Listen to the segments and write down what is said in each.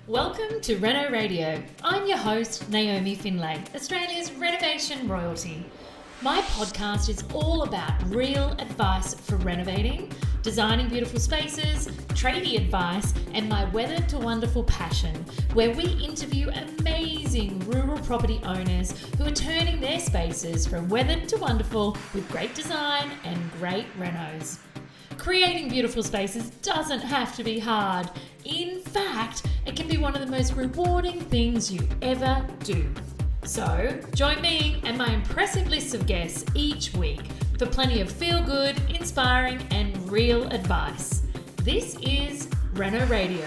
Welcome to Reno Radio. I'm your host, Naomi Findlay, Australia's renovation royalty. My podcast is all about real advice for renovating, designing beautiful spaces, tradie advice, and my weather to wonderful passion, where we interview amazing rural property owners who are turning their spaces from weathered to wonderful with great design and great renos. Creating beautiful spaces doesn't have to be hard. In fact, it can be one of the most rewarding things you ever do. So, join me and my impressive list of guests each week for plenty of feel-good, inspiring, and real advice. This is Reno Radio.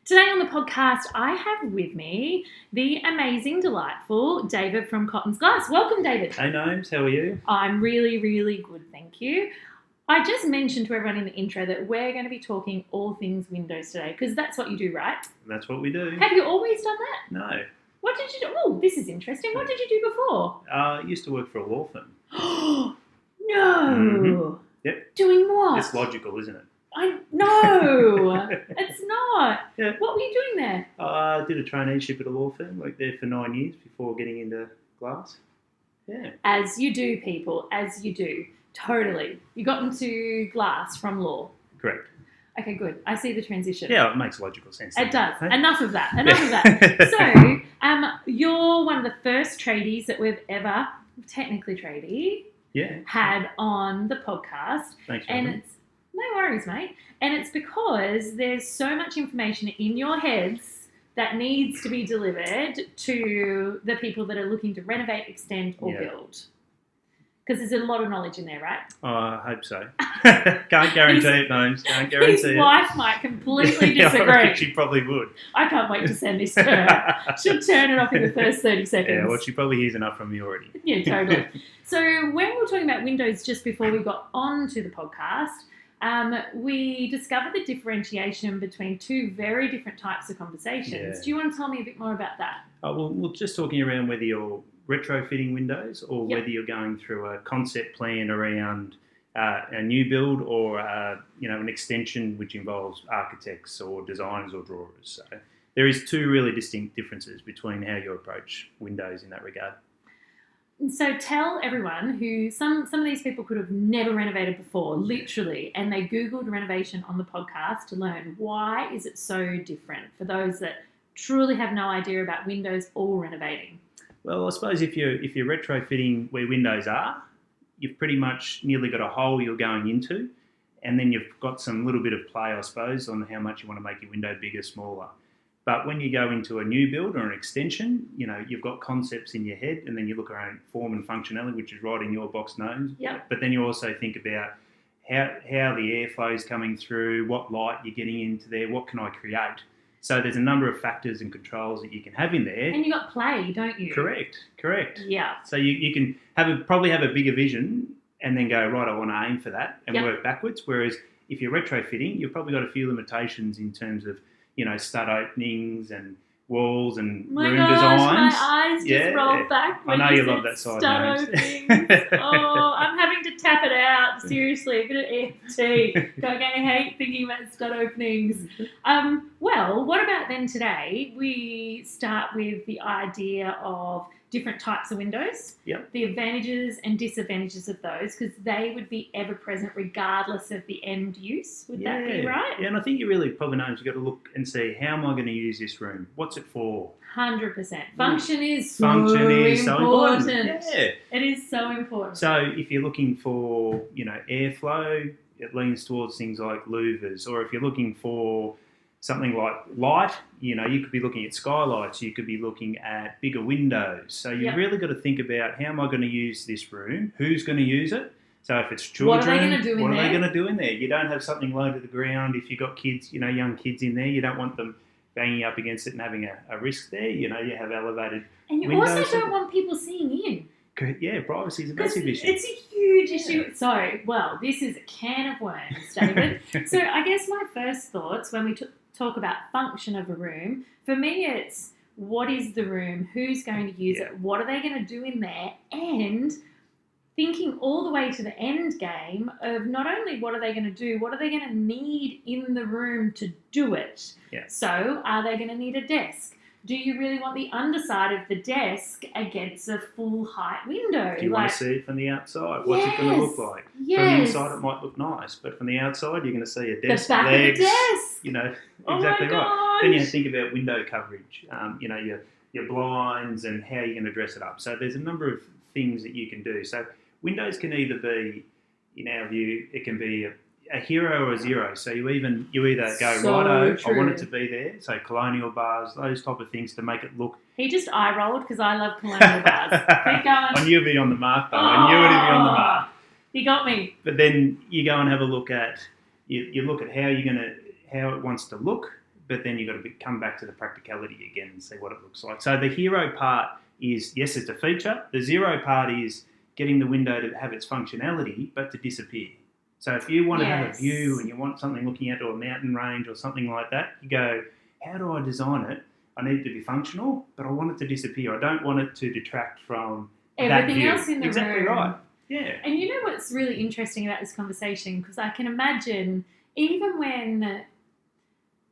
Today on the podcast, I have with me the amazing, delightful David from Cottons Glass. Welcome, David. Hey, Gnomes. How are you? I'm really, really good, thank you. I just mentioned to everyone in the intro that we're going to be talking all things windows today, because that's what you do, right? That's what we do. Have you always done that? No. What did you do? Oh, this is interesting. What did you do before? I used to work for a law firm. No. Mm-hmm. Yep. Doing what? It's logical, isn't it? No, it's not. Yeah. What were you doing there? I did a traineeship at a law firm, worked there for 9 years before getting into glass. Yeah. As you do, people, as you do. Totally. You got into glass from law. Correct. Okay, good. I see the transition. Yeah, it makes logical sense. It does. Hey? Enough of that. So, you're one of the first tradies that we've ever, technically tradie, had on the podcast. Thanks for and having me. it's no worries, mate. And it's because there's so much information in your heads that needs to be delivered to the people that are looking to renovate, extend, or build. Because there's a lot of knowledge in there, right? Oh, I hope so. Can't guarantee it, Gnomes. Can't guarantee it. His wife might completely disagree. I reckon she probably would. I can't wait to send this to her. She'll turn it off in the first 30 seconds. Yeah, well, she probably hears enough from me already. Yeah, totally. So when we were talking about windows just before we got onto the podcast, we discovered the differentiation between two very different types of conversations. Yeah. Do you want to tell me a bit more about that? Well, we're just talking around whether you're retrofitting windows or whether you're going through a concept plan around a new build or an extension which involves architects or designers or drawers. So there is two really distinct differences between how you approach windows in that regard. So tell everyone who some of these people could have never renovated before, literally, and they Googled renovation on the podcast to learn why is it so different for those that truly have no idea about windows or renovating. Well, I suppose if you're retrofitting where windows are, you've pretty much nearly got a hole you're going into, and then you've got some little bit of play, I suppose, on how much you want to make your window bigger, smaller. But when you go into a new build or an extension, you've got concepts in your head, and then you look around form and functionality, which is right in your box nose. Yep. But then you also think about how the airflow is coming through, what light you're getting into there, what can I create? So there's a number of factors and controls that you can have in there. And you got play, don't you? Correct. Yeah. So you can probably have a bigger vision and then go, right, I want to aim for that and work backwards. Whereas if you're retrofitting, you've probably got a few limitations in terms of, stud openings and walls and room designs. My eyes just rolled back. I know you love that side. Stud openings. Oh, I'm having to tap it out. Seriously, a bit of EFT. I hate thinking about stud openings. Well, what about then today? We start with the idea of different types of windows, the advantages and disadvantages of those, because they would be ever present regardless of the end use. Would that be right? Yeah, and I think you really probably know you've got to look and see, how am I going to use this room? What's it for? 100%. Function is so important. Yeah. It is so important. So if you're looking for, airflow, it leans towards things like louvers, or if you're looking for something like light, you could be looking at skylights, you could be looking at bigger windows. So you've really got to think about, how am I going to use this room? Who's going to use it? So if it's children, what are they going to do in there? You don't have something low to the ground. If you've got kids, young kids in there, you don't want them banging up against it and having a risk there. You have elevated and you windows. Also don't want people seeing in. Yeah, privacy is a massive issue. It's a huge issue. So, this is a can of worms, David. So I guess my first thoughts when we talk about function of a room, for me it's what is the room, who's going to use it, what are they going to do in there, and thinking all the way to the end game of not only what are they going to do, what are they going to need in the room to do it. Yeah. So are they going to need a desk? Do you really want the underside of the desk against a full height window? Do you want to see it from the outside? What's it going to look like? Yes. From the inside, it might look nice, but from the outside, you're going to see a desk, the back legs. of the desk. You know, Oh exactly my right. gosh. Then you think about window coverage. You know, your blinds and how you're going to dress it up. So there's a number of things that you can do. So windows can either be, in our view, it can be a hero or a zero. So you either go, So righto, true. I want it to be there. So colonial bars, those type of things to make it look. He just eye rolled because I love colonial bars. Keep going. I knew it'd be on the mark though. I knew it'd be on the mark. He got me. But then you go and have a look at, you look at how it wants to look, but then you've got to come back to the practicality again and see what it looks like. So the hero part is, yes, it's a feature. The zero part is getting the window to have its functionality, but to disappear. So if you want to have a view and you want something looking out to a mountain range or something like that, you go, how do I design it? I need it to be functional, but I want it to disappear. I don't want it to detract from Everything that view. else in the exactly room. Right. Yeah. And you know what's really interesting about this conversation? Because I can imagine, even when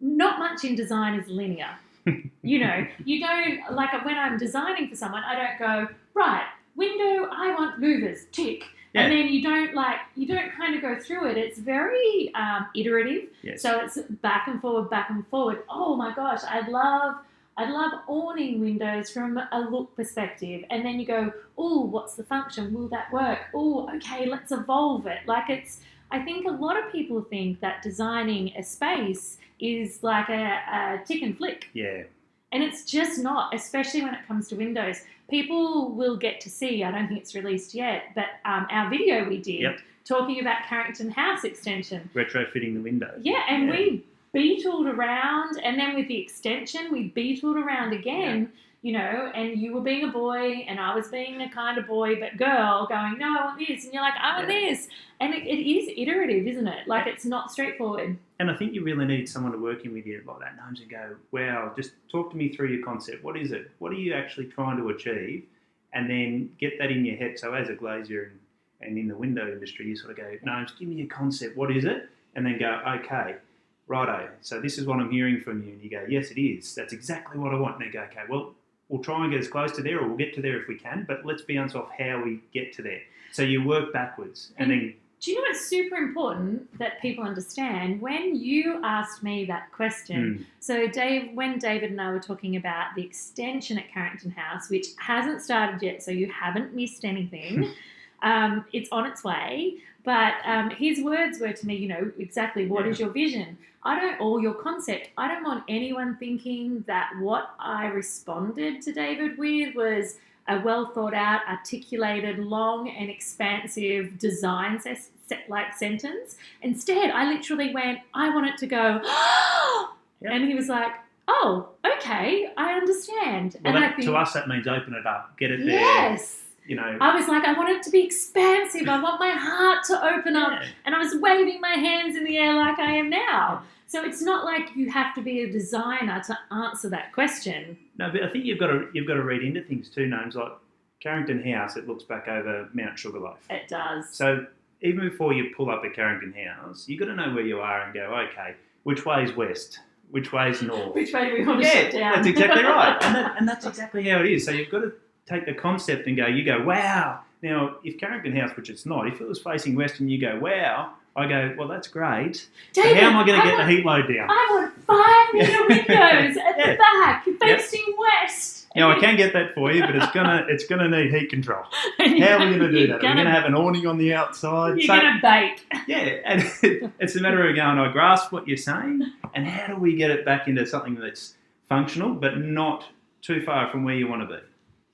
not much in design is linear, you know, you don't, like when I'm designing for someone, I don't go, right, window, I want louvers, tick. Yeah. And then you don't kind of go through it. It's very iterative. Yes. So it's back and forward, back and forward. Oh my gosh, I'd love awning windows from a look perspective. And then you go, oh, what's the function? Will that work? Oh, okay, let's evolve it. I think a lot of people think that designing a space is like a tick and flick. Yeah. And it's just not, especially when it comes to windows. People will get to see, I don't think it's released yet, but our video we did talking about Carrington House extension. Retrofitting the window. Yeah, and we beetled around, and then with the extension, we beetled around again, you know, and you were being a boy, and I was being a kind of boy, but girl, going, no, I want this, and you're like, I want this. And it is iterative, isn't it? Like, it's not straightforward. And I think you really need someone to work in with you like that, Naomi, and go, wow, just talk to me through your concept. What is it? What are you actually trying to achieve? And then get that in your head. So as a glazier and in the window industry, you sort of go, Naomi, give me your concept. What is it? And then go, okay, righto. So this is what I'm hearing from you. And you go, yes, it is. That's exactly what I want. And they go, okay, well, we'll try and get as close to there, or we'll get to there if we can, but let's bounce off how we get to there. So you work backwards and then... Do you know what's super important that people understand? When you asked me that question, so when David and I were talking about the extension at Carrington House, which hasn't started yet, so you haven't missed anything, it's on its way, but his words were to me, you know, exactly what is your vision? Or your concept. I don't want anyone thinking that what I responded to David with was a well thought out, articulated, long and expansive design sentence. Instead, I literally went, I want it to go, and he was like, oh, okay, I understand. Well, and to us, that means open it up, get it there. Yes. You know, I was like, I want it to be expansive. I want my heart to open up. And I was waving my hands in the air like I am now. So it's not like you have to be a designer to answer that question. No, but I think you've got to read into things too, Names. Like Carrington House, it looks back over Mount Sugarloaf. It does. So even before you pull up at Carrington House, you've got to know where you are and go, okay, which way is west? Which way is north? Which way do we want to shut down? That's exactly right. And that's exactly how it is. So you've got to take the concept and go, wow. Now, if Carrington House, which it's not, if it was facing west and you go, wow, I go, well, that's great. David, so how am I going to get the heat load down? I want 5 metre windows at the back facing west. Now, I can get that for you, but it's gonna need heat control. How are we going to do that? Are we going to have an awning on the outside? You're going to bake. Yeah, and it's a matter of going, I grasp what you're saying, and how do we get it back into something that's functional, but not too far from where you want to be?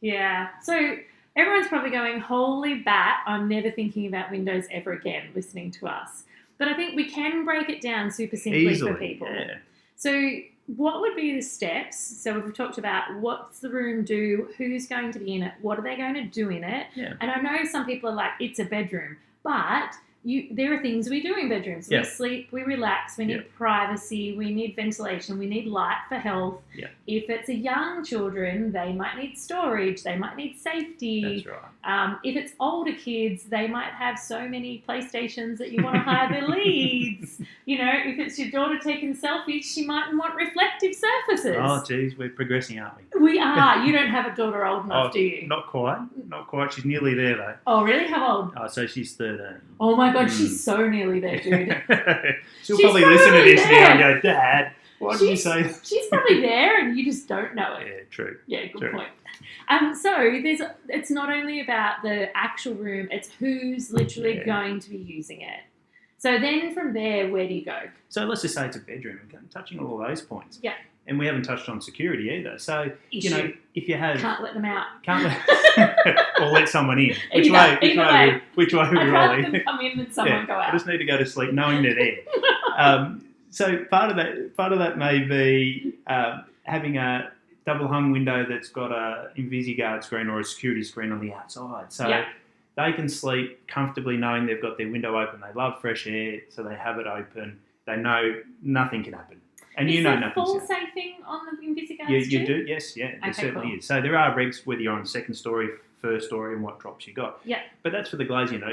Yeah. So everyone's probably going, holy bat, I'm never thinking about windows ever again listening to us. But I think we can break it down super simply for people. Yeah. So what would be the steps? So we've talked about what's the room do, who's going to be in it, what are they going to do in it? Yeah. And I know some people are like, it's a bedroom. But there are things we do in bedrooms. Yeah. We sleep, we relax, we need privacy, we need ventilation, we need light for health. Yeah. If it's a young children, they might need storage, they might need safety. That's right. If it's older kids, they might have so many PlayStations that you want to hide their leads. You know, if it's your daughter taking selfies, she might want reflective surfaces. Oh, geez, we're progressing, aren't we? We are. You don't have a daughter old enough, do you? Not quite. Not quite. She's nearly there, though. Oh, really? How old? Oh, so she's 13. Oh, my God, she's so nearly there, dude. She'll She's probably listen to probably this there. now and go, Dad, why did you say that? She's probably there and you just don't know it. Yeah, true. Yeah, good True. point. So it's not only about the actual room, it's who's literally going to be using it. So then from there, where do you go? So let's just say it's a bedroom, touching all those points. Yeah. And we haven't touched on security either. So, Issue. you know, if you have... Can't let them out. or let someone in. Which Either way way. we I'd rather rolling? them come in than someone go I out. just need to go to sleep knowing they're there. So part of that may be having a double hung window that's got a InvisiGuard screen or a security screen on the outside. So they can sleep comfortably knowing they've got their window open. They love fresh air, so they have it open. They know nothing can happen. And you know nothing's full happening. safing on the InvisiGuard You do, yes, yeah, there certainly is. So there are regs whether you're on second story, first story, and what drops you got. Yeah. But that's for the glaze, you know.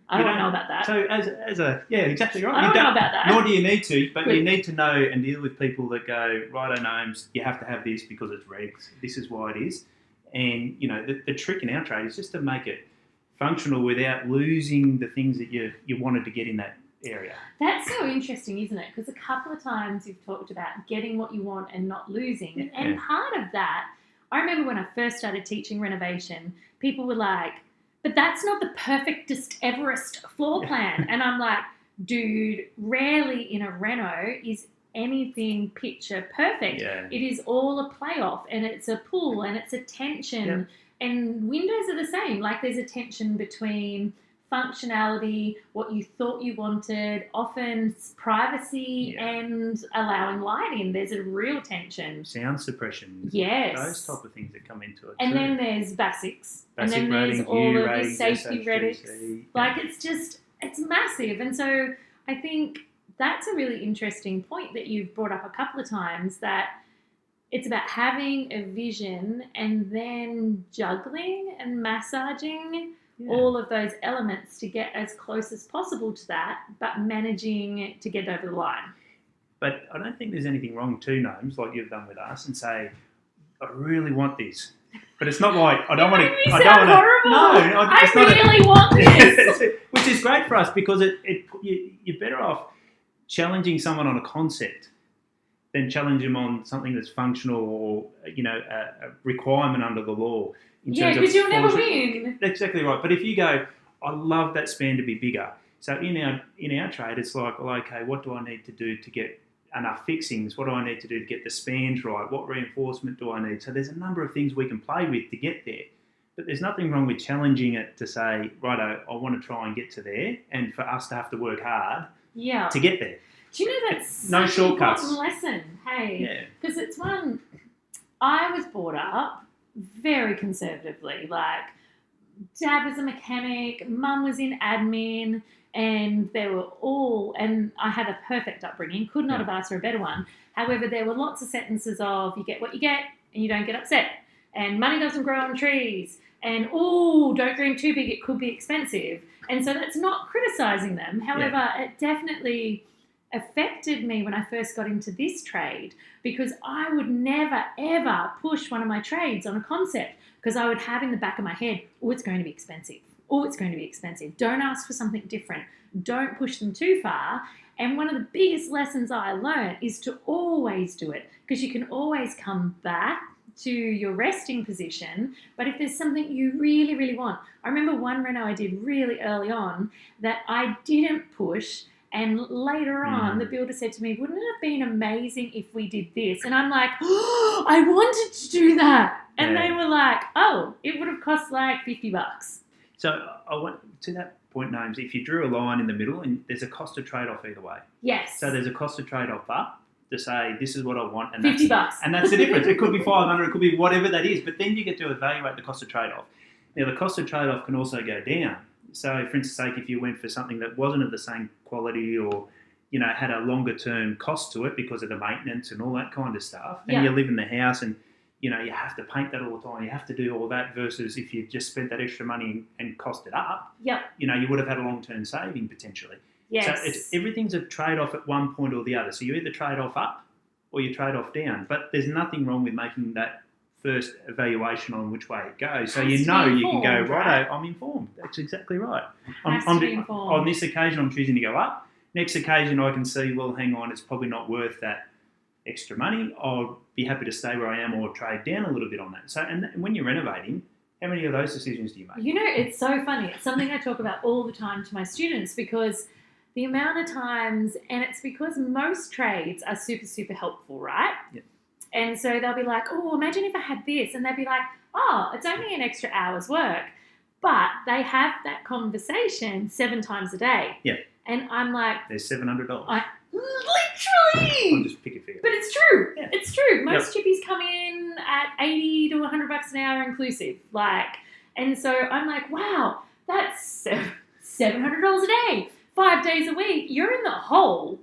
I don't know about that. So as a exactly right. I don't know about that. Nor do you need to, but you need to know and deal with people that go, righto, Gnomes, you have to have this because it's regs. This is why it is. And, you know, the trick in our trade is just to make it functional without losing the things that you wanted to get in that area. That's so interesting, isn't it? Because a couple of times you've talked about getting what you want and not losing. Yeah. And part of that, I remember when I first started teaching renovation, people were like, but that's not the perfectest Everest floor plan. And I'm like, dude, rarely in a reno is anything picture perfect. Yeah. It is all a playoff and it's a pull and it's a tension. Yeah. And windows are the same. Like there's a tension between functionality, what you thought you wanted, often privacy and allowing light in. There's a real tension. Sound suppression. Yes. Those type of things that come into it And too. then there's basics. Basic and then ratings, there's all U of ratings, the safety SHGC, ratings. Like it's massive. And so I think that's a really interesting point that you've brought up a couple of times, that it's about having a vision and then juggling and massaging all of those elements to get as close as possible to that, but managing to get over the line. But I don't think there's anything wrong too, Gnomes, like you've done with us, and say, I really want this. But it's not like I don't want to. I don't want horrible. No, I really want this. Which is great for us because you're better off challenging someone on a concept than challenge them on something that's functional or a requirement under the law. Yeah, because you'll never win. That's exactly right. But if you go, I love that span to be bigger. So in our trade, it's like, well, okay, what do I need to do to get enough fixings? What do I need to do to get the spans right? What reinforcement do I need? So there's a number of things we can play with to get there. But there's nothing wrong with challenging it to say, righto, I want to try and get to there, and for us to have to work hard to get there. Do you know that's no such shortcuts. An important lesson? Hey, because it's one I was brought up very conservatively. Like, Dad was a mechanic, Mum was in admin, and they were all, and I had a perfect upbringing, could not have asked for a better one. However, there were lots of sentences of, you get what you get, and you don't get upset, and money doesn't grow on trees, and, don't dream too big, it could be expensive. And so that's not criticising them. However, it definitely affected me when I first got into this trade, because I would never, ever push one of my trades on a concept, because I would have in the back of my head, it's going to be expensive. It's going to be expensive. Don't ask for something different. Don't push them too far. And one of the biggest lessons I learned is to always do it, because you can always come back to your resting position. But if there's something you really, really want, I remember one reno I did really early on that I didn't push. And later on, the builder said to me, wouldn't it have been amazing if we did this? And I'm like, I wanted to do that. And they were like, it would have cost like $50. So I want to that point, Names, if you drew a line in the middle, and there's a cost of trade-off either way. Yes. So there's a cost of trade-off up to say, this is what I want. And $50. And that's the difference. It could be $500, it could be whatever that is. But then you get to evaluate the cost of trade-off. Now, the cost of trade-off can also go down So, for instance, sake, if you went for something that wasn't of the same quality or, had a longer term cost to it because of the maintenance and all that kind of stuff, and you live in the house and, you have to paint that all the time, you have to do all that versus if you just spent that extra money and cost it up, you would have had a long-term saving potentially. Yes. So everything's a trade-off at one point or the other. So you either trade off up or you trade off down. But there's nothing wrong with making that first evaluation on which way it goes. So you can go, right, I'm informed. That's exactly right. On this occasion, I'm choosing to go up. Next occasion, I can see, well, hang on, it's probably not worth that extra money. I'll be happy to stay where I am or trade down a little bit on that. So, and when you're renovating, how many of those decisions do you make? It's so funny. It's something I talk about all the time to my students because the amount of times, and it's because most trades are super, super helpful, right? Yep. And so they'll be like, oh, imagine if I had this. And they'll be like, oh, it's only an extra hour's work. But they have that conversation 7 times a day. Yeah. And I'm like... There's $700. Literally! I'll just pick a figure. But it's true. Yeah. It's true. Most chippies come in at $80 to $100 an hour inclusive. And so I'm like, wow, that's $700 a day, 5 days a week. You're in the hole.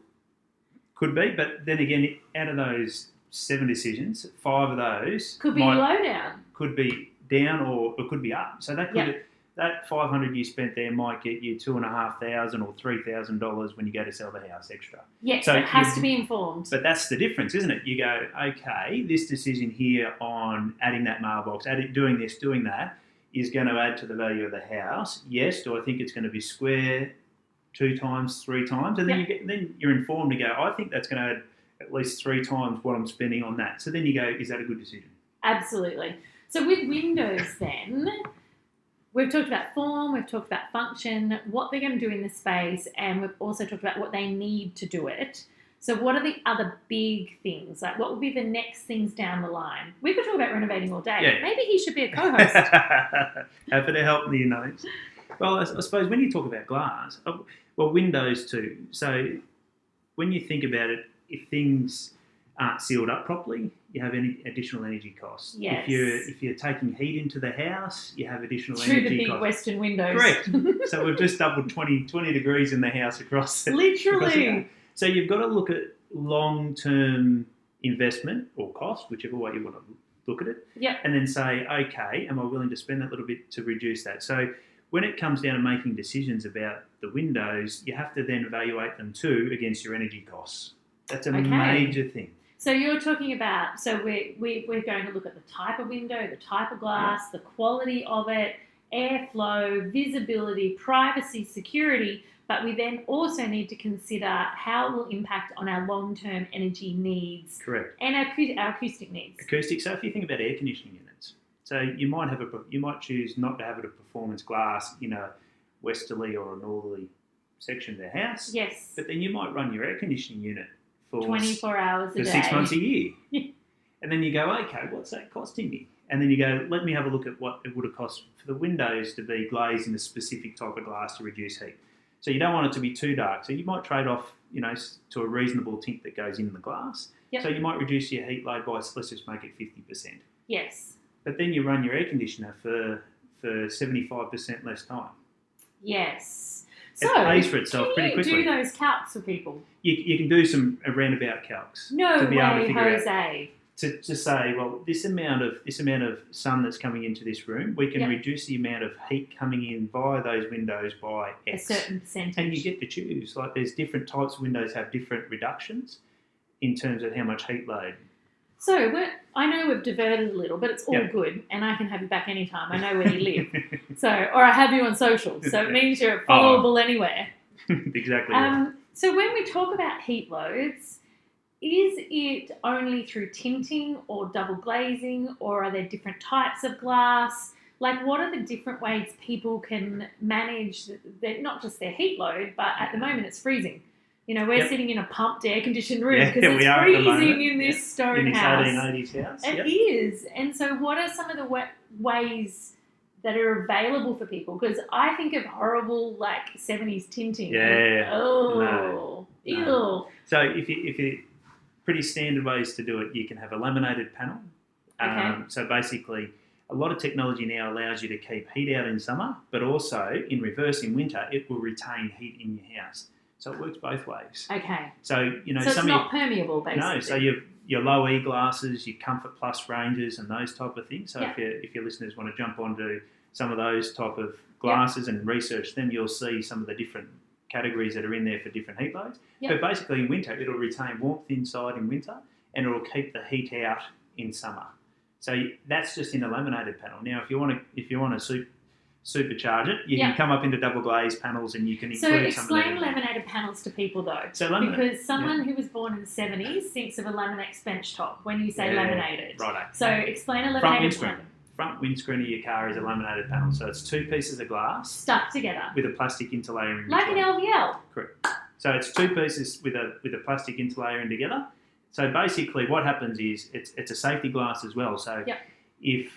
Could be, but then again, out of those 7 decisions, 5 of those could be low down. Could be down or it could be up. So that could that $500 you spent there might get you $2,500 or $3,000 when you go to sell the house extra. Yes, so it has to be informed. But that's the difference, isn't it? You go, okay, this decision here on adding that mailbox, doing this, doing that, is going to add to the value of the house. Yes, do I think it's going to be square 2 times, 3 times? And then you're informed to go, I think that's going to add at least 3 times what I'm spending on that. So then you go, is that a good decision? Absolutely. So with windows then, we've talked about form, we've talked about function, what they're going to do in the space, and we've also talked about what they need to do it. So what are the other big things? Like what will be the next things down the line? We could talk about renovating all day. Yeah. Maybe he should be a co-host. Happy to help the Well, I suppose when you talk about glass, windows too. So when you think about it, if things aren't sealed up properly, you have any additional energy costs. Yes. If you're taking heat into the house, you have additional Through energy the big costs. Western windows. Correct. So we've just doubled 20 degrees in the house across. Literally. So you've got to look at long-term investment or cost, whichever way you want to look at it. Yep. And then say, okay, am I willing to spend that little bit to reduce that? So when it comes down to making decisions about the windows, you have to then evaluate them too against your energy costs. That's a major thing. So you're talking about, so we're going to look at the type of window, the type of glass, the quality of it, airflow, visibility, privacy, security, but we then also need to consider how it will impact on our long-term energy needs. Correct. And our acoustic needs. Acoustic. So if you think about air conditioning units, so you might choose not to have it a performance glass in a westerly or a northerly section of the house. Yes. But then you might run your air conditioning unit for 24 hours a day. 6 months a year. And then you go, okay, what's that costing me? And then you go, let me have a look at what it would have cost for the windows to be glazed in a specific type of glass to reduce heat. So you don't want it to be too dark. So you might trade off, to a reasonable tint that goes in the glass. Yep. So you might reduce your heat load by, let's just make it 50%. Yes. But then you run your air conditioner for 75% less time. Yes. It pays for itself pretty quickly. Can you do those calcs for people? You can do some roundabout calcs. No to be able to way, figure Jose. Out, to say, well, this amount of sun that's coming into this room, we can reduce the amount of heat coming in via those windows by X. A certain percentage. And you get to choose. Like there's different types of windows have different reductions in terms of how much heat load. So I know we've diverted a little, but it's all good, and I can have you back anytime. I know where you live. Or I have you on social, so it means you're followable anywhere. Exactly. Right. So when we talk about heat loads, is it only through tinting or double glazing, or are there different types of glass? Like, what are the different ways people can manage not just their heat load, but at the moment it's freezing. We're sitting in a pumped air-conditioned room because it's freezing in this stone house. In this 1880s house. It is. And so what are some of the ways that are available for people? Because I think of horrible, 70s tinting. Yeah. Oh. No. Ew. So if you pretty standard ways to do it, you can have a laminated panel. Okay. So basically, a lot of technology now allows you to keep heat out in summer, but also in reverse in winter, it will retain heat in your house. So it works both ways. Okay. So, so it's not permeable, basically. No, so your low E glasses, your Comfort Plus ranges and those type of things. So if your listeners want to jump onto some of those type of glasses and research them, you'll see some of the different categories that are in there for different heat loads. But basically in winter, it'll retain warmth inside in winter and it'll keep the heat out in summer. So that's just in a laminated panel. Now, if you want to supercharge it, you can come up into double glazed panels and you can include some of that. So explain laminated panels to people though, because someone who was born in the 70s thinks of a Laminex bench top when you say laminated. Righto. So explain a laminated panel. Front windscreen of your car is a laminated panel, so it's two pieces of glass stuck together with a plastic interlayer in like between. an LVL. Correct. So it's two pieces with a plastic interlayer in together. So basically, what happens is it's a safety glass as well. So if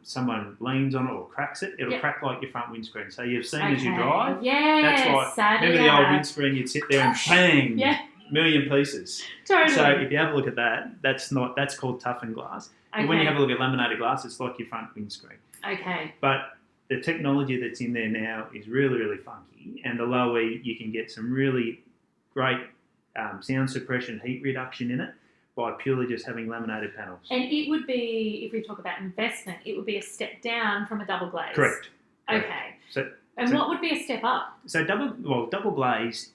someone leans on it or cracks it, it'll crack like your front windscreen. So you've seen as you drive. Yes. That's remember the old windscreen? You'd sit there and bang, million pieces. Totally. So if you have a look at that, that's called toughened glass. And when you have a look at laminated glass, it's like your front windscreen. Okay. But the technology that's in there now is really, really funky. And the low E, you can get some really great sound suppression, heat reduction in it by purely just having laminated panels. And it would be, if we talk about investment, it would be a step down from a double glaze. Correct. Okay. So what would be a step up? So double glaze,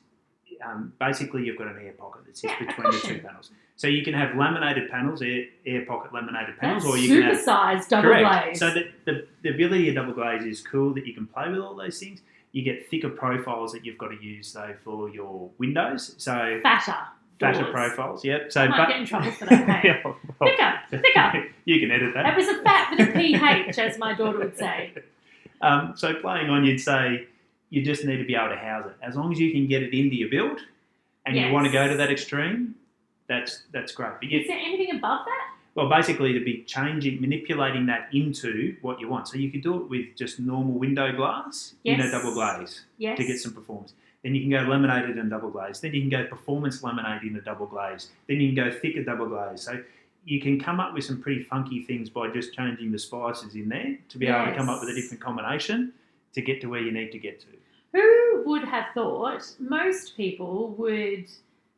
basically you've got an air pocket that sits between the two panels. So you can have laminated panels, air pocket laminated panels, or you can have supersized double glaze. So the ability of double glaze is cool that you can play with all those things. You get thicker profiles that you've got to use though for your windows. So fatter profiles. Yep. So I might get in trouble for that. Hey? Thicker. You can edit that. That was a fat with a PH, as my daughter would say. So playing on, you'd say you just need to be able to house it. As long as you can get it into your build, and you want to go to that extreme, that's great. But is there anything above that? Well, basically to be manipulating that into what you want. So you could do it with just normal window glass in a double glaze to get some performance. Then you can go laminated and double glaze. Then you can go performance laminate in a double glaze. Then you can go thicker double glaze. So you can come up with some pretty funky things by just changing the spices in there to be able to come up with a different combination to get to where you need to get to. Who would have thought? Most people would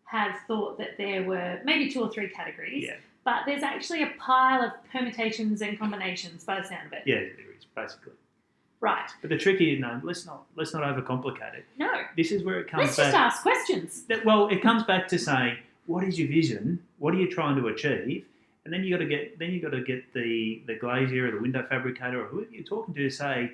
have thought that there were maybe 2 or 3 categories. Yeah. But there's actually a pile of permutations and combinations by the sound of it. Yeah, there is, basically. Right. But the trick is, let's not overcomplicate it. No. This is where it comes back. Let's just ask questions. It comes back to saying, what is your vision? What are you trying to achieve? And then you got to get the glazier or the window fabricator or whoever you're talking to say,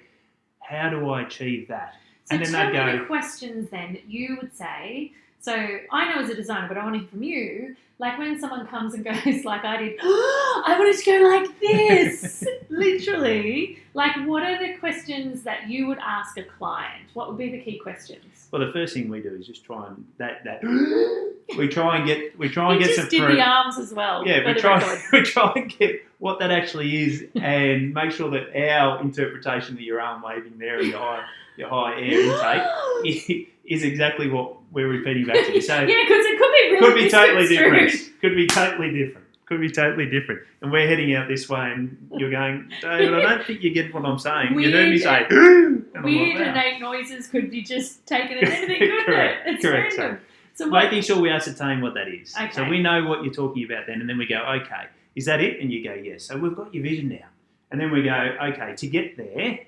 how do I achieve that? So and then tell they'd me go, the questions then that you would say. So I know as a designer, but I want to hear from you. Like when someone comes and goes like I did, I wanted to go like this, literally. Like what are the questions that you would ask a client? What would be the key questions? Well, the first thing we do is just try and we try and get some did the arms as well. Yeah, we try and get what that actually is and make sure that our interpretation of your arm waving there and your high air intake is exactly what we're repeating back to you. So yeah, because it could be really totally different. Could be totally different. And we're heading out this way, and you're going, David, I don't think you get what I'm saying. You heard me say, weird innate noises could be just taken as anything, couldn't it? It's correct. random. So making sure we ascertain what that is. Okay. So we know what you're talking about then, and then we go, okay, is that it? And you go, yes. So we've got your vision now. And then we go, okay, to get there,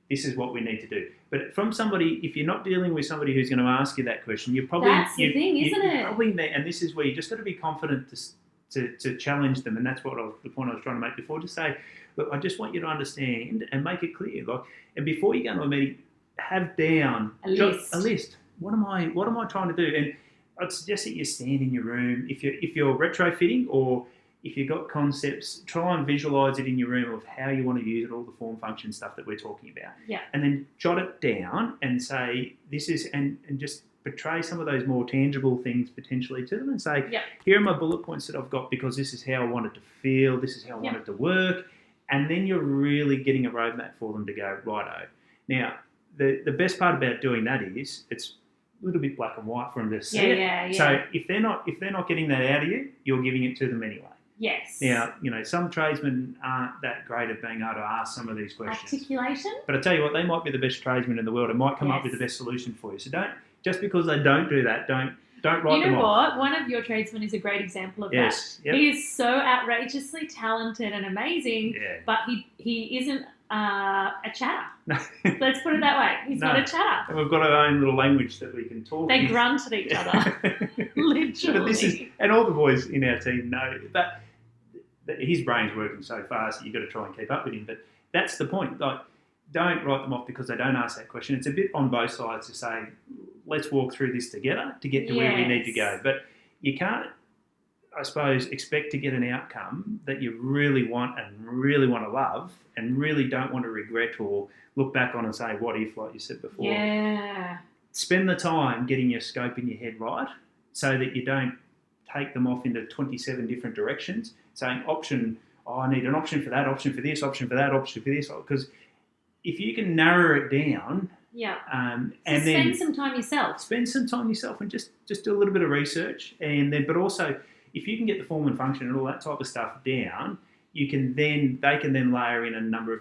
this is what we need to do. But from somebody, if you're not dealing with somebody who's going to ask you that question, you're probably... That's the thing, isn't it? Probably there, and this is where you just got to be confident to challenge them, and that's the point I was trying to make before, to say, look, I just want you to understand and make it clear. And before you go to a meeting, have down a list. What am I trying to do? And I'd suggest that you stand in your room. If you're retrofitting or if you've got concepts, try and visualise it in your room of how you want to use it, all the form function stuff that we're talking about. Yeah. And then jot it down and say, this is, and just portray some of those more tangible things potentially to them and say, here are my bullet points that I've got because this is how I want it to feel, this is how I want it to work. And then you're really getting a roadmap for them to go, righto. Now, the best part about doing that is it's a little bit black and white for them to see it. Yeah. So if they're not getting that out of you, you're giving it to them anyway. Yes. Now, some tradesmen aren't that great at being able to ask some of these questions. Articulation. But I tell you what, they might be the best tradesmen in the world and might come up with the best solution for you. So just because they don't do that, don't write them off. You know what? One of your tradesmen is a great example of that. Yep. He is so outrageously talented and amazing, but he isn't a chatter. No. Let's put it that way. He's not a chatter. And we've got our own little language that we can talk. They grunt at each other, literally. And all the boys in our team know that his brain's working so fast that you've got to try and keep up with him. But that's the point. Like, don't write them off because they don't ask that question. It's a bit on both sides to say, let's walk through this together to get to where we need to go. But you can't, I suppose, expect to get an outcome that you really want and really want to love and really don't want to regret or look back on and say, what if, like you said before. Yeah. Spend the time getting your scope in your head right so that you don't take them off into 27 different directions, saying I need an option for that, option for this, option for that, option for this. Because if you can narrow it down... Yeah. And then spend some time yourself and just do a little bit of research, but also if you can get the form and function and all that type of stuff down, they can then layer in a number of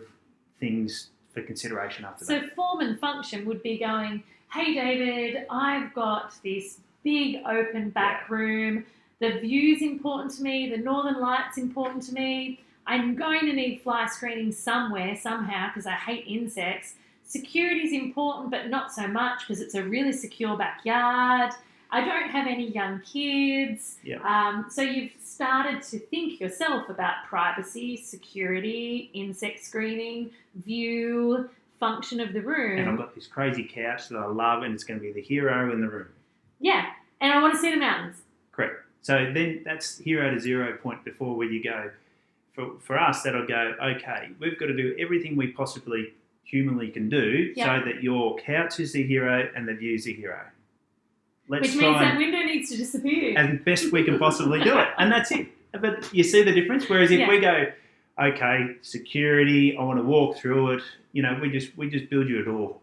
things for consideration after that. So form and function would be going, hey David, I've got this big open back room. The view's important to me. The northern light's important to me. I'm going to need fly screening somewhere, somehow, because I hate insects. Security's important, but not so much because it's a really secure backyard. I don't have any young kids. Yeah. So you've started to think yourself about privacy, security, insect screening, view, function of the room. And I've got this crazy couch that I love and it's going to be the hero in the room. Yeah. And I want to see the mountains. Correct. So then that's hero to zero point before where you go. For us, that'll go, okay, we've got to do everything we possibly humanly can do so that your couch is the hero and the view's the hero. Which means that window needs to disappear. As best we can possibly do it. And that's it. But you see the difference? Whereas if we go, okay, security, I want to walk through it, we just build you a door.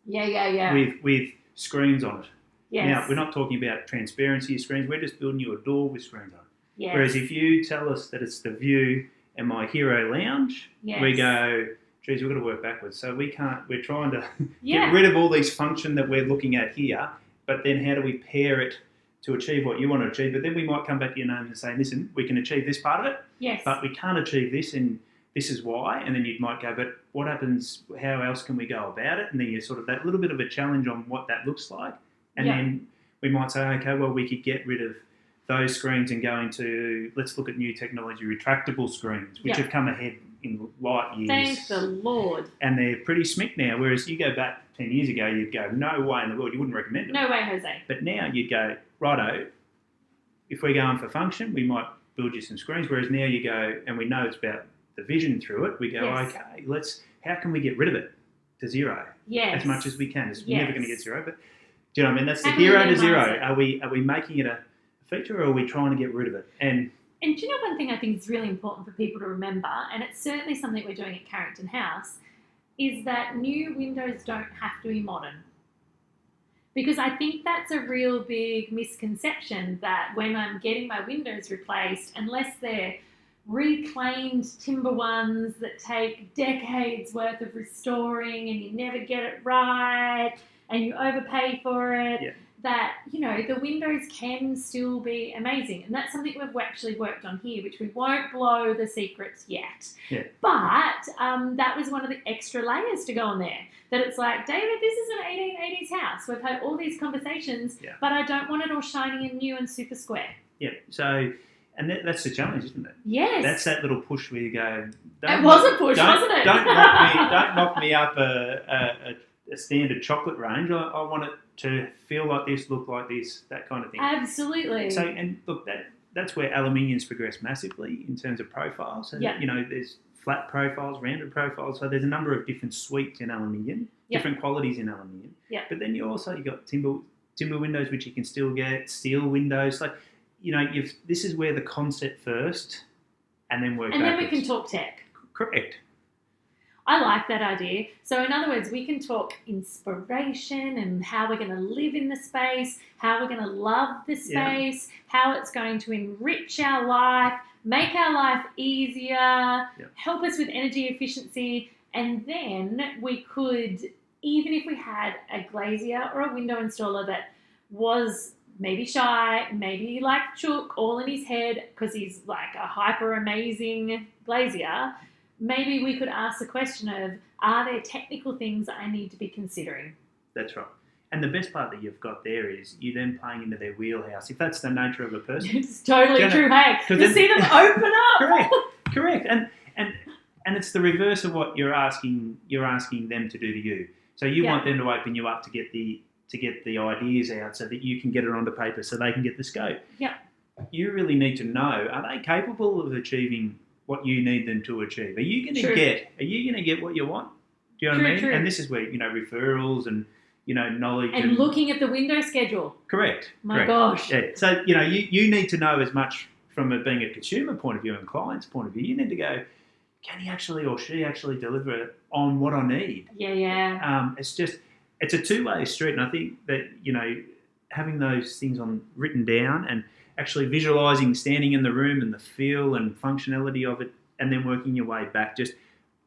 Yeah. With screens on it. Yes. Now, we're not talking about transparency of screens. We're just building you a door with screens on it. Yes. Whereas if you tell us that it's the view and my hero lounge, we go, geez, we've got to work backwards. So we're trying to get rid of all these function that we're looking at here, but then how do we pair it to achieve what you want to achieve? But then we might come back to your name and say, listen, we can achieve this part of it, but we can't achieve this and this is why. And then you might go, but what happens, how else can we go about it? And then you sort of that little bit of a challenge on what that looks like. And then we might say, okay, well, we could get rid of those screens and go into, let's look at new technology, retractable screens, which have come ahead in light years. Thank the Lord. And they're pretty smick now, whereas you go back 10 years ago, you'd go, no way in the world, you wouldn't recommend it. No way, Jose. But now you'd go, righto, if we're going for function, we might build you some screens, whereas now you go, and we know it's about the vision through it, we go, okay, how can we get rid of it to zero? Yes. As much as we can. It's never going to get zero, but do you know what I mean? That's the hero to zero. Are we making it a feature or are we trying to get rid of it? And do you know one thing I think is really important for people to remember, and it's certainly something we're doing at Carrington House, is that new windows don't have to be modern. Because I think that's a real big misconception that when I'm getting my windows replaced, unless they're reclaimed timber ones that take decades worth of restoring and you never get it right and you overpay for it, that, the windows can still be amazing. And that's something we've actually worked on here, which we won't blow the secrets yet. Yeah. But that was one of the extra layers to go on there. That it's like, David, this is an 1880s house. We've had all these conversations, but I don't want it all shiny and new and super square. Yeah, so... And that's the challenge, isn't it? Yes. That's that little push where you go... It was a push, wasn't it? Don't knock me up a standard chocolate range. I want it to feel like this, look like this, that kind of thing. Absolutely. So, and look, that's where aluminium's progressed massively in terms of profiles. And, there's flat profiles, rounded profiles. So there's a number of different suites in aluminium, different qualities in aluminium. Yeah. But then you've got timber windows, which you can still get, steel windows. Like, this is where the concept first and then work backwards. And then we can talk tech. Correct. I like that idea. So in other words, we can talk inspiration and how we're going to live in the space, how we're going to love the space, how it's going to enrich our life, make our life easier, help us with energy efficiency, and then we could, even if we had a glazier or a window installer that was maybe shy, maybe like chook all in his head because he's like a hyper amazing glazier, maybe we could ask the question of, are there technical things that I need to be considering? That's right. And the best part that you've got there is you then playing into their wheelhouse. If that's the nature of a person. It's totally true, hey. You see them open up. Correct. And it's the reverse of what you're asking them to do to you. So you want them to open you up to get the ideas out so that you can get it onto paper so they can get the scope. Yeah. You really need to know, are they capable of achieving what you need them to achieve? Are you going to get what you want? Do you know what I mean? True. And this is where, referrals and, knowledge. And looking at the window schedule. Correct. My gosh. Yeah. So, you need to know as much from it being a consumer point of view and client's point of view. You need to go, can he actually or she actually deliver on what I need? Yeah. It's a two-way street. And I think that, having those things written down and actually visualising standing in the room and the feel and functionality of it and then working your way back just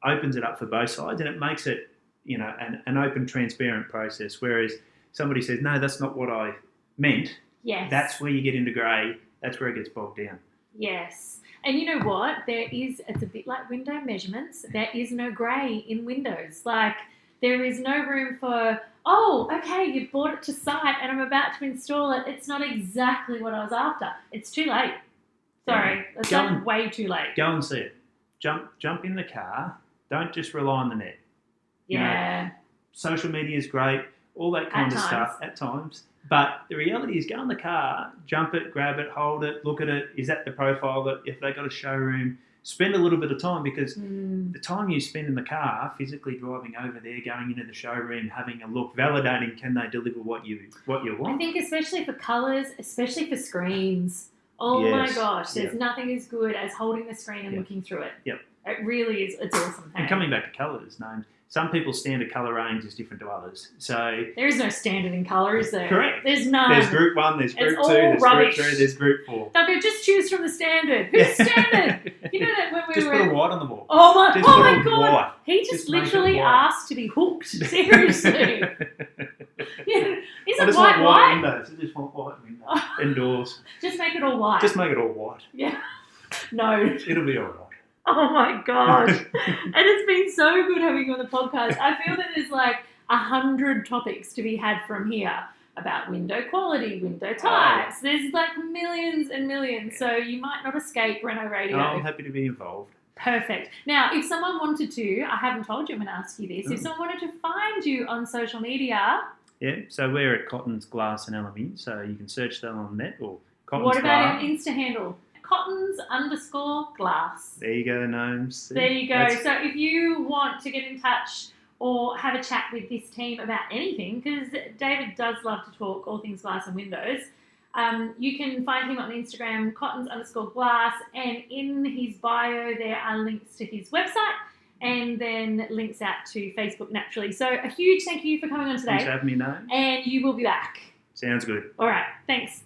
opens it up for both sides, and it makes it, an open, transparent process. Whereas somebody says, no, that's not what I meant. Yes. That's where you get into grey. That's where it gets bogged down. Yes. And you know what? It's a bit like window measurements. There is no grey in windows. Like, there is no room for, oh, okay, you bought it to site and I'm about to install it. It's not exactly what I was after. It's too late. Sorry. It's like way too late. Go and see it. Jump in the car. Don't just rely on the net. Yeah. Social media is great, all that kind of stuff at times. But the reality is, go in the car, jump it, grab it, hold it, look at it. Is that the profile that if they got a showroom? Spend a little bit of time, because the time you spend in the car, physically driving over there, going into the showroom, having a look, validating, can they deliver what you want? I think especially for colours, especially for screens. Oh my gosh, there's nothing as good as holding the screen and looking through it. Yep. It really is. It's awesome. And coming back to colours, some people's standard colour range is different to others. So there is no standard in colour, is there? Correct. There's none. There's group 1, there's group 2, there's rubbish. group 3, there's group 4. They'll go, just choose from the standard. Who's standard? You know that when we just were... put a white on the wall. Oh my God. White. He just literally asked to be hooked. Seriously. Isn't white? Windows. I just want white windows. Indoors. Just make it all white. Just make it all white. Yeah. No. It'll be all right. Oh my gosh. And it's been so good having you on the podcast. I feel that there's like 100 topics to be had from here about window quality, window types. There's like millions and millions. So you might not escape Reno Radio. No, I'm happy to be involved. Perfect. Now, if someone wanted to, I haven't told you, I'm going to ask you this. If someone wanted to find you on social media. Yeah, so we're at Cottons Glass and Alspec. So you can search that on the net or Cottons What about Glass. an Insta handle? Cottons_glass. There you go, Gnomes. There you go. So if you want to get in touch or have a chat with this team about anything, because David does love to talk all things glass and windows, you can find him on Instagram, Cottons_glass, and in his bio there are links to his website and then links out to Facebook naturally. So a huge thank you for coming on today. Thanks for having me, Noam. And you will be back. Sounds good. All right, thanks.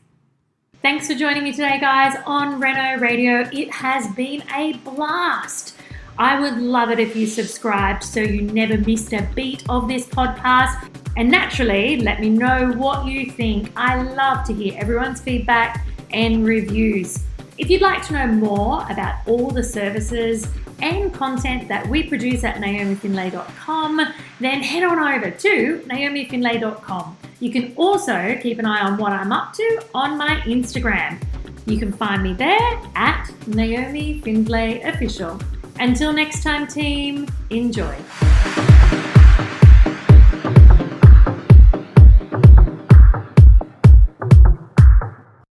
Thanks for joining me today, guys, on Reno Radio. It has been a blast. I would love it if you subscribed so you never missed a beat of this podcast. And naturally, let me know what you think. I love to hear everyone's feedback and reviews. If you'd like to know more about all the services and content that we produce at naomifindlay.com, then head on over to naomifindlay.com. You can also keep an eye on what I'm up to on my Instagram. You can find me there at Naomi Findlay Official. Until next time, team, enjoy.